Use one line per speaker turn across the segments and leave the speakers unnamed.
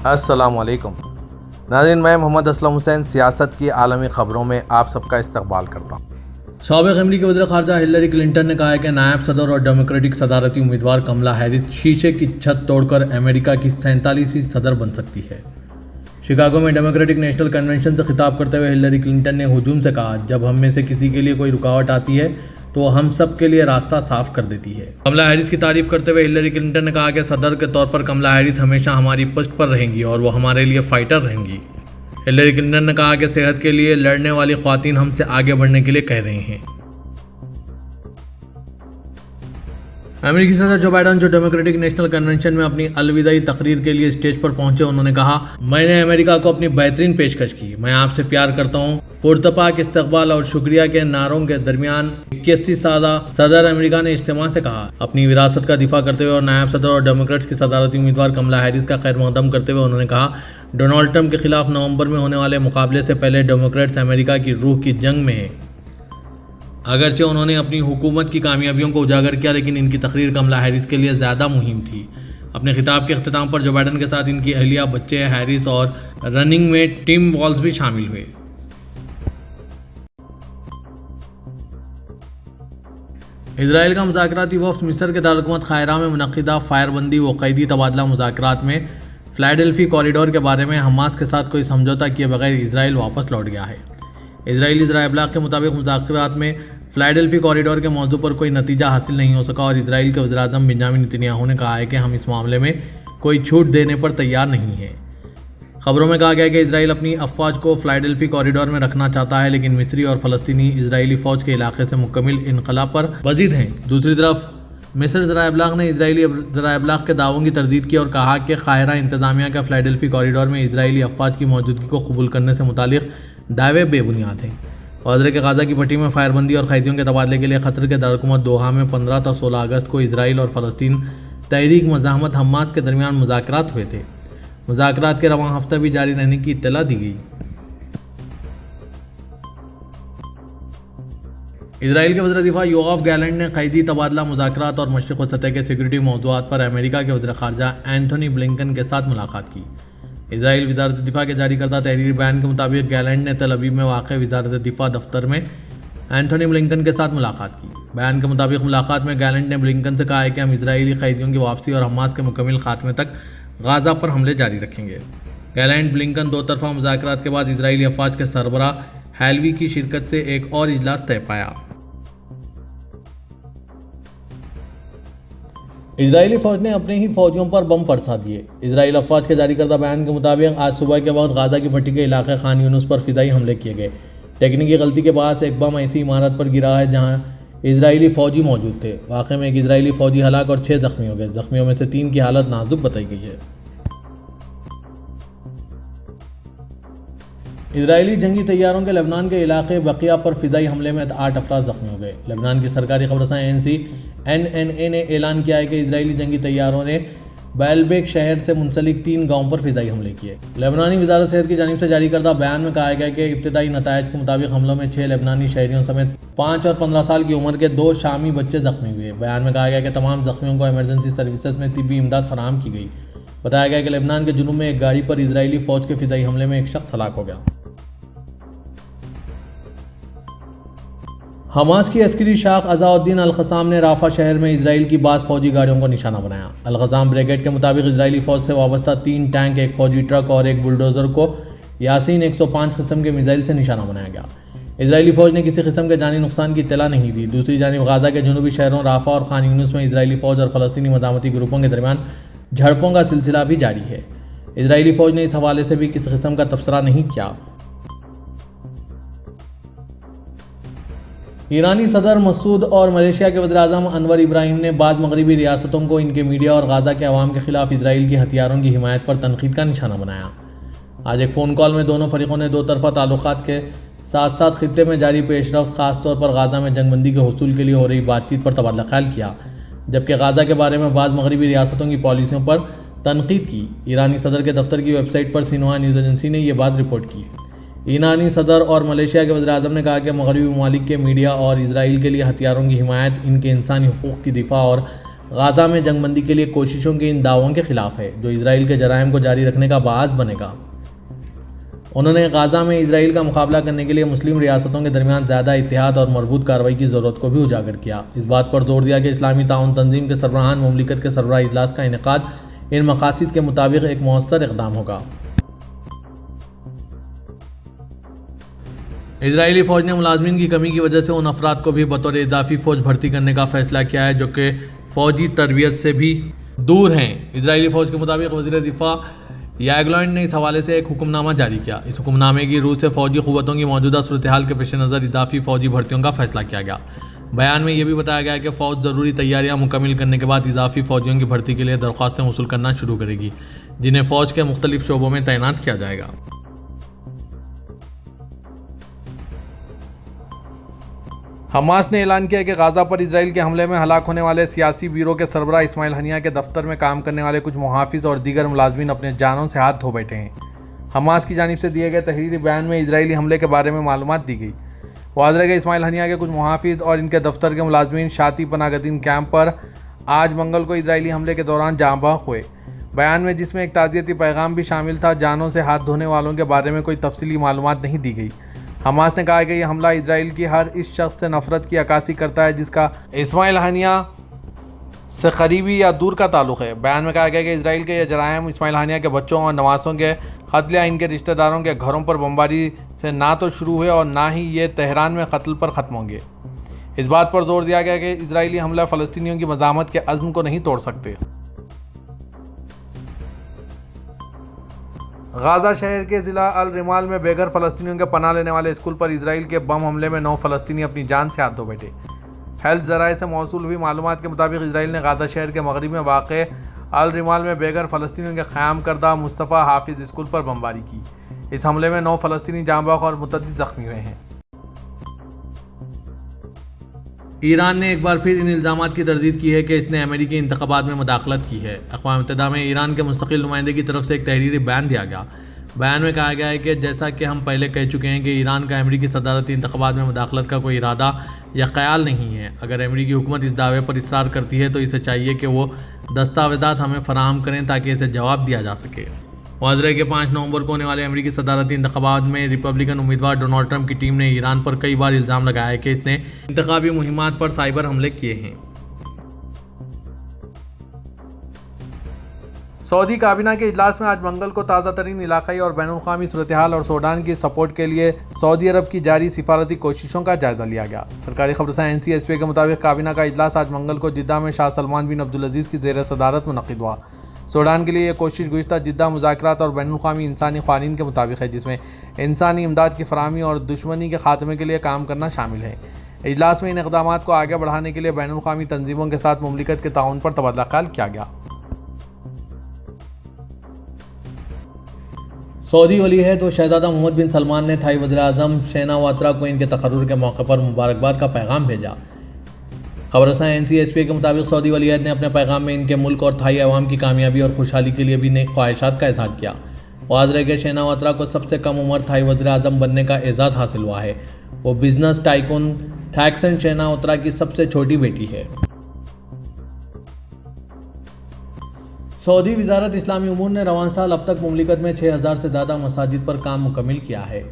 السلام علیکم ناظرین، میں محمد اسلم حسین سیاست کی عالمی خبروں میں آپ سب کا استقبال کرتا ہوں۔
سابق امریکی وزیر خارجہ ہلری کلنٹن نے کہا ہے کہ نائب صدر اور ڈیموکریٹک صدارتی امیدوار کملا ہیرس شیشے کی چھت توڑ کر امریکہ کی 47ویں صدر بن سکتی ہے۔ شکاگو میں ڈیموکریٹک نیشنل کنونشن سے خطاب کرتے ہوئے ہلری کلنٹن نے ہجوم سے کہا، جب ہم میں سے کسی کے لیے کوئی رکاوٹ آتی ہے تو وہ ہم سب کے لیے راستہ صاف کر دیتی ہے۔ کملا ہیرس کی تعریف کرتے ہوئے ہلری کلنٹن نے کہا کہ صدر کے طور پر کملا ہیرس ہمیشہ ہماری پشت پر رہیں گی اور وہ ہمارے لیے فائٹر رہیں گی۔ ہلری کلنٹن نے کہا کہ صحت کے لیے لڑنے والی خواتین ہم سے آگے بڑھنے کے لیے کہہ رہی ہیں۔ امریکی صدر جو بائیڈن جو ڈیموکریٹک نیشنل کنونشن میں اپنی الوداعی تقریر کے لیے اسٹیج پر پہنچے، انہوں نے کہا، میں نے امریکہ کو اپنی بہترین پیشکش کی، میں آپ سے پیار کرتا ہوں۔ پرتپاک استقبال اور شکریہ کے نعروں کے درمیان 81 سالہ صدر امریکہ نے اجتماع سے کہا، اپنی وراثت کا دفاع کرتے ہوئے اور نائب صدر اور ڈیموکریٹس کی صدارتی امیدوار کملا ہیرس کا خیر مقدم کرتے ہوئے انہوں نے کہا، ڈونلڈ ٹرمپ کے خلاف نومبر میں ہونے والے مقابلے سے پہلے ڈیموکریٹس امریکہ کی روح کی جنگ میں ہیں۔ اگرچہ انہوں نے اپنی حکومت کی کامیابیوں کو اجاگر کیا، لیکن ان کی تقریر کملا ہیرس کے لیے زیادہ مہم تھی۔ اپنے خطاب کے اختتام پر جو بائیڈن کے ساتھ ان کی اہلیہ، بچے ہیرس اور رننگ میٹ ٹم والز بھی شامل ہوئے۔ اسرائیل کا مذاکراتی وفد مصر کے دارالحکومت قاہرہ میں منعقدہ فائر بندی و قیدی تبادلہ مذاکرات میں فلاڈیلفی کوریڈور کے بارے میں حماس کے ساتھ کوئی سمجھوتہ کیے بغیر اسرائیل واپس لوٹ گیا ہے۔ اسرائیلی ذرائع ابلاغ کے مطابق مذاکرات میں فلاڈیلفی کوریڈور کے موضوع پر کوئی نتیجہ حاصل نہیں ہو سکا اور اسرائیل کے وزیراعظم بنیامین نتنیاہو نے کہا ہے کہ ہم اس معاملے میں کوئی چھوٹ دینے پر تیار نہیں ہیں۔ خبروں میں کہا گیا ہے کہ اسرائیل اپنی افواج کو فلاڈیلفی کوریڈور میں رکھنا چاہتا ہے، لیکن مصری اور فلسطینی اسرائیلی فوج کے علاقے سے مکمل انخلا پر بضد ہیں۔ دوسری طرف مصر ذرائع ابلاغ نے اسرائیلی ذرائع ابلاغ کے دعووں کی تردید کی اور کہا کہ قاہرہ انتظامیہ کا فلاڈیلفی کوریڈور میں اسرائیلی افواج کی موجودگی کو قبول کرنے سے متعلق دعوے بے بنیاد ہیں۔ وزیر کے غزہ کی پٹی میں فائر بندی اور قیدیوں کے تبادلے کے لیے قطر کے دارالحکومت دوحہ میں 15 تا 16 اگست کو اسرائیل اور فلسطین تحریک مزاحمت حماس کے درمیان مذاکرات ہوئے تھے۔ مذاکرات کے رواں ہفتہ بھی جاری رہنے کی اطلاع دی گئی۔ اسرائیل کے وزیر دفاع یوآف گالنٹ نے قیدی تبادلہ مذاکرات اور مشرق وسطیٰ کے سیکورٹی موضوعات پر امریکہ کے وزیر خارجہ اینتھونی بلنکن کے ساتھ ملاقات کی۔ اسرائیل وزارت دفاع کے جاری کردہ تحریری بیان کے مطابق گالنٹ نے تل ابیب میں واقع وزارت دفاع دفتر میں اینتھونی بلنکن کے ساتھ ملاقات کی۔ بیان کے مطابق ملاقات میں گالنٹ نے بلنکن سے کہا ہے کہ ہم اسرائیلی قیدیوں کی واپسی اور حماس کے مکمل خاتمے تک غزہ پر حملے جاری رکھیں گے۔ گالنٹ بلنکن دو طرفہ مذاکرات کے بعد اسرائیلی افواج کے سربراہ ہیلوی کی شرکت سے ایک اور اجلاس طے پایا۔ اسرائیلی فوج نے اپنے ہی فوجیوں پر بم برسا دیے۔ اسرائیل افواج کے جاری کردہ بیان کے مطابق آج صبح کے وقت غزہ کی پٹی کے علاقے خان یونس پر فضائی حملے کیے گئے۔ ٹیکنیکی غلطی کے باعث ایک بم ایسی عمارت پر گرا ہے جہاں اسرائیلی فوجی موجود تھے۔ واقعے میں ایک اسرائیلی فوجی ہلاک اور 6 زخمی ہو گئے۔ زخمیوں میں سے 3 کی حالت نازک بتائی گئی ہے۔ اسرائیلی جنگی طیاروں کے لبنان کے علاقے بقیہ پر فضائی حملے میں 8 افراد زخمی ہو گئے۔ لبنان کی سرکاری خبررساں NNA نے اعلان کیا ہے کہ اسرائیلی جنگی طیاروں نے بیلبیک شہر سے منسلک 3 گاؤں پر فضائی حملے کیے۔ لبنانی وزارت صحت کی جانب سے جاری کردہ بیان میں کہا گیا کہ ابتدائی نتائج کے مطابق حملوں میں 6 لبنانی شہریوں سمیت 5 اور 15 سال کی عمر کے 2 شامی بچے زخمی ہوئے۔ بیان میں کہا گیا کہ تمام زخمیوں کو ایمرجنسی سروسز میں طبی امداد فراہم کی گئی۔ بتایا گیا کہ لبنان کے جنوب میں ایک گاڑی پر اسرائیلی فوج کے فضائی حملے میں ایک شخص ہلاک ہو گیا۔ حماس کی عسکری شاخ عزاء الدین القسام نے رافع شہر میں اسرائیل کی بعض فوجی گاڑیوں کو نشانہ بنایا۔ القسام بریگیڈ کے مطابق اسرائیلی فوج سے وابستہ 3 ٹینک، ایک فوجی ٹرک اور ایک بلڈوزر کو یاسین 105 قسم کے میزائل سے نشانہ بنایا گیا۔ اسرائیلی فوج نے کسی قسم کے جانی نقصان کی اطلاع نہیں دی۔ دوسری جانب غزہ کے جنوبی شہروں رافع اور خان یونس میں اسرائیلی فوج اور فلسطینی مزاحمتی گروپوں کے درمیان جھڑپوں کا سلسلہ بھی جاری ہے۔ اسرائیلی فوج نے اس حوالے سے بھی کسی قسم کا تبصرہ نہیں کیا۔ ایرانی صدر مسعود اور ملیشیا کے وزیر اعظم انور ابراہیم نے بعض مغربی ریاستوں کو ان کے میڈیا اور غزہ کے عوام کے خلاف اسرائیل کی ہتھیاروں کی حمایت پر تنقید کا نشانہ بنایا۔ آج ایک فون کال میں دونوں فریقوں نے 2 طرفہ تعلقات کے ساتھ ساتھ خطے میں جاری پیش رفت، خاص طور پر غزہ میں جنگ بندی کے حصول کے لیے ہو رہی بات چیت پر تبادلہ خیال کیا، جبکہ غزہ کے بارے میں بعض مغربی ریاستوں کی پالیسیوں پر تنقید کی۔ ایرانی صدر کے دفتر کی ویب سائٹ پر سنہوا نیوز ایجنسی نے یہ بات رپورٹ کی۔ ایرانی صدر اور ملیشیا کے وزیر اعظم نے کہا کہ مغربی ممالک کے میڈیا اور اسرائیل کے لیے ہتھیاروں کی حمایت ان کے انسانی حقوق کی دفاع اور غازہ میں جنگ بندی کے لیے کوششوں کے ان دعووں کے خلاف ہے جو اسرائیل کے جرائم کو جاری رکھنے کا باعث بنے گا۔ انہوں نے غازہ میں اسرائیل کا مقابلہ کرنے کے لیے مسلم ریاستوں کے درمیان زیادہ اتحاد اور مربوط کارروائی کی ضرورت کو بھی اجاگر کیا۔ اس بات پر زور دیا کہ اسلامی تعاون تنظیم کے سربراہان مملکت کے سربراہ اجلاس کا انعقاد ان مقاصد کے مطابق ایک مؤثر اقدام ہوگا۔ اسرائیلی فوج نے ملازمین کی کمی کی وجہ سے ان افراد کو بھی بطور اضافی فوج بھرتی کرنے کا فیصلہ کیا ہے جو کہ فوجی تربیت سے بھی دور ہیں۔ اسرائیلی فوج کے مطابق وزیر دفاع یاگلینڈ نے اس حوالے سے ایک حکم نامہ جاری کیا۔ اس حکم نامے کی روح سے فوجی قوتوں کی موجودہ صورتحال کے پیش نظر اضافی فوجی بھرتیوں کا فیصلہ کیا گیا۔ بیان میں یہ بھی بتایا گیا کہ فوج ضروری تیاریاں مکمل کرنے کے بعد اضافی فوجیوں کی بھرتی کے لیے درخواستیں وصول کرنا شروع کرے گی جنہیں فوج کے مختلف شعبوں میں تعینات کیا جائے گا۔ حماس نے اعلان کیا کہ غازہ پر اسرائیل کے حملے میں ہلاک ہونے والے سیاسی بیورو کے سربراہ اسماعیل ہنیہ کے دفتر میں کام کرنے والے کچھ محافظ اور دیگر ملازمین اپنے جانوں سے ہاتھ دھو بیٹھے ہیں۔ حماس کی جانب سے دیے گئے تحریری بیان میں اسرائیلی حملے کے بارے میں معلومات دی گئی۔ واضح ہے کہ اسماعیل ہنیہ کے کچھ محافظ اور ان کے دفتر کے ملازمین شاتی پناہ گزین کیمپ پر آج منگل کو اسرائیلی حملے کے دوران جاں بحق ہوئے۔ بیان میں جس میں ایک تعزیتی پیغام بھی شامل تھا، جانوں سے ہاتھ دھونے والوں کے بارے میں کوئی تفصیلی معلومات نہیں دی گئی۔ حماس نے کہا کہ یہ حملہ اسرائیل کی ہر اس شخص سے نفرت کی عکاسی کرتا ہے جس کا اسماعیل ہنیہ سے قریبی یا دور کا تعلق ہے۔ بیان میں کہا گیا کہ اسرائیل کے یہ جرائم اسماعیل ہنیہ کے بچوں اور نواسوں کے قتل یا ان کے رشتہ داروں کے گھروں پر بمباری سے نہ تو شروع ہوئے اور نہ ہی یہ تہران میں قتل پر ختم ہوں گے۔ اس بات پر زور دیا گیا کہ اسرائیلی حملہ فلسطینیوں کی مزاحمت کے عزم کو نہیں توڑ سکتے۔ غازہ شہر کے ضلع الرمال میں بے گھر فلسطینیوں کے پناہ لینے والے اسکول پر اسرائیل کے بم حملے میں 9 فلسطینی اپنی جان سے ہاتھ دھو بیٹھے۔ ہیلتھ ذرائع سے موصول ہوئی معلومات کے مطابق اسرائیل نے غازہ شہر کے مغرب میں واقع الرمال میں بے گھر فلسطینیوں کے قیام کردہ مصطفیٰ حافظ اسکول پر بمباری کی۔ اس حملے میں 9 فلسطینی جاں بحق اور متعدد زخمی ہوئے ہیں۔ ایران نے ایک بار پھر ان الزامات کی تردید کی ہے کہ اس نے امریکی انتخابات میں مداخلت کی ہے۔ اقوام متحدہ میں ایران کے مستقل نمائندے کی طرف سے ایک تحریری بیان دیا گیا۔ بیان میں کہا گیا ہے کہ جیسا کہ ہم پہلے کہہ چکے ہیں کہ ایران کا امریکی صدارتی انتخابات میں مداخلت کا کوئی ارادہ یا خیال نہیں ہے۔ اگر امریکی حکومت اس دعوے پر اصرار کرتی ہے تو اسے چاہیے کہ وہ دستاویزات ہمیں فراہم کریں تاکہ اسے جواب دیا جا سکے۔ واضح ہے کہ 5 نومبر کو ہونے والے امریکی صدارتی انتخابات میں ریپبلکن امیدوار ڈونلڈ ٹرمپ کی ٹیم نے ایران پر کئی بار الزام لگایا ہے کہ اس نے انتخابی مہمات پر سائبر حملے کیے ہیں۔
سعودی کابینہ کے اجلاس میں آج منگل کو تازہ ترین علاقائی اور بین الاقوامی صورتحال اور سوڈان کی سپورٹ کے لیے سعودی عرب کی جاری سفارتی کوششوں کا جائزہ لیا گیا۔ سرکاری خبررساں NCSP کے مطابق کابینہ کا اجلاس آج منگل کو جدہ میں شاہ سلمان بن عبدالعزیز کی زیر صدارت منعقد ہوا۔ سوڈان کے لیے یہ کوشش گزشتہ جدہ مذاکرات اور بین الاقوامی انسانی قوانین کے مطابق ہے جس میں انسانی امداد کی فراہمی اور دشمنی کے خاتمے کے لیے کام کرنا شامل ہے۔ اجلاس میں ان اقدامات کو آگے بڑھانے کے لیے بین الاقوامی تنظیموں کے ساتھ مملکت کے تعاون پر تبادلہ خیال کیا گیا۔
سعودی ولی عہد و شہزادہ محمد بن سلمان نے تھائی وزیر اعظم شیناواترا کو ان کے تقرر کے موقع پر مبارکباد کا پیغام بھیجا۔ خبررساں NCSP کے مطابق سعودی ولی عہد نے اپنے پیغام میں ان کے ملک اور تھائی عوام کی کامیابی اور خوشحالی کے لیے بھی نیک خواہشات کا اظہار کیا۔ واضح ہے کہ شیناواترا کو سب سے کم عمر تھائی وزیر اعظم بننے کا اعزاز حاصل ہوا ہے۔ وہ بزنس ٹائکون تھیکسن شیناواترا کی سب سے چھوٹی بیٹی ہے۔ سعودی وزارت اسلامی امور نے رواں سال اب تک مملکت میں 6000 سے زیادہ مساجد پر کام مکمل کیا ہے۔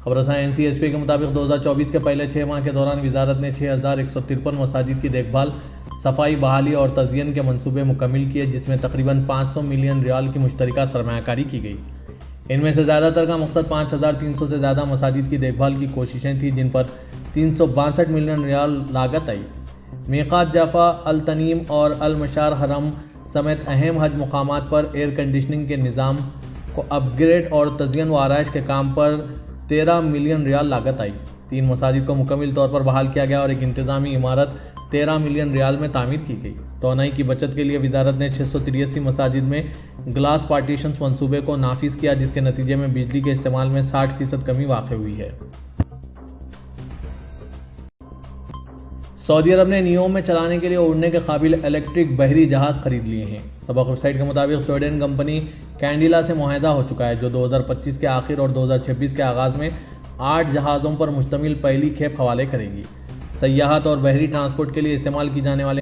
خبررساں NCSP کے مطابق 2024 کے پہلے 6 ماہ کے دوران وزارت نے 6153 مساجد کی دیکھ بھال، صفائی، بحالی اور تزئین کے منصوبے مکمل کیے جس میں تقریباً 500 ملین ریال کی مشترکہ سرمایہ کاری کی گئی۔ ان میں سے زیادہ تر کا مقصد 5300 سے زیادہ مساجد کی دیکھ بھال کی کوششیں تھیں جن پر 362 ملین ریال لاگت آئی۔ میقات جعفہ، التنیم اور المشار حرم سمیت اہم حج مقامات پر ایئر کنڈیشننگ کے نظام کو اپ گریڈ اور تزئین و آرائش کے کام پر 13 ملین ریال لاگت آئی۔ 3 مساجد کو مکمل طور پر بحال کیا گیا اور ایک انتظامی عمارت 13 ملین ریال میں تعمیر کی گئی۔ توانائی کی بچت کے لیے وزارت نے 683 مساجد میں گلاس پارٹیشنز منصوبے کو نافذ کیا جس کے نتیجے میں بجلی کے استعمال میں 60% کمی واقع ہوئی ہے۔ سعودی عرب نے نیوم میں چلانے کے لیے اڑنے کے قابل الیکٹرک بحری جہاز خرید لیے ہیں۔ سبق ویب سائٹ کے مطابق سویڈن کمپنی کینڈیلا سے معاہدہ ہو چکا ہے جو 2025 کے آخر اور 2026 کے آغاز میں 8 جہازوں پر مشتمل پہلی کھیپ حوالے کرے گی۔ سیاحت اور بحری ٹرانسپورٹ کے لیے استعمال کی جانے والے